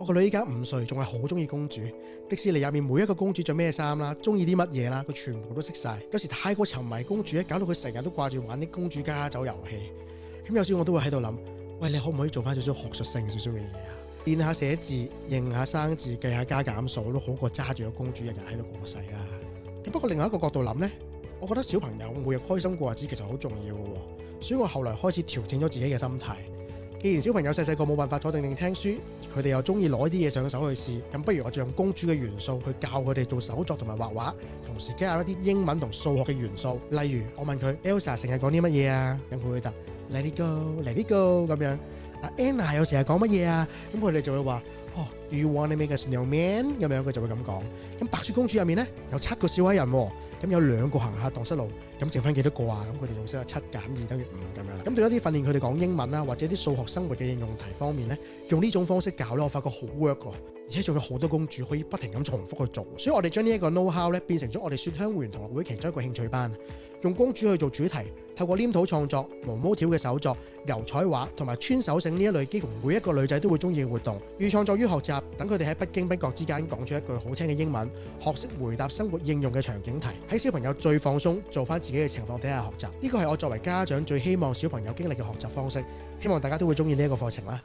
我個女依家5歲，仲係好中意公主。迪士尼入面每一個公主着咩衫啦，中意啲乜嘢啦，佢全部都識晒。有時太過沉迷公主咧，搞到佢成日都掛住玩啲公主家酒遊戲。咁有時我都會喺度諗，喂，你可唔可以做翻少少學術性少少嘅嘢啊？練下寫字，認下生字，計下加減數都好過揸住個公主日日喺度過世啊！不過另外一個角度諗呢，我覺得小朋友每日開心過日子其實好重要嘅喎，所以我後來開始調整咗自己嘅心態。既然小朋友細細個冇辦法坐定定聽書，佢哋又中意攞啲嘢上手去試，咁不如我就用公主嘅元素去教佢哋做手作同埋畫畫，同時加入一啲英文同數學嘅元素。例如我問佢 Elsa 成日講啲乜嘢啊？咁佢會答 Let it go, Let it go 咁樣。Anna 有時係講乜嘢啊？咁佢哋就會話Do you want to make a snowman？ 咁樣佢就會咁講。咁白雪公主入面呢，有7個小矮人喎，咁有2個行下蕩失路，咁剩翻幾多個啊？咁佢哋用7減2等於5咁樣啦。咁對一啲訓練佢哋講英文啦，或者啲數學生活嘅應用題方面呢，用呢種方式教咧，我發覺好 work 喎，而且仲有好多公主可以不停咁重複去做。所以我哋將呢一個 know how 咧變成咗我哋雪鄉會員同學會其中一個興趣班，用公主去做主題，透過黏土創作、毛毛條嘅手作、油彩畫同埋穿手繩呢一類幾乎每一個女仔都會中意嘅活動，寓創作於學習，等佢哋喺不經不覺之間講出一句好聽嘅英文，學識回答生活應用嘅場景題，喺小朋友最放鬆做翻自己嘅情況底下學習。呢個係我作為家長最希望小朋友經歷嘅學習方式，希望大家都會中意呢一個課程啦。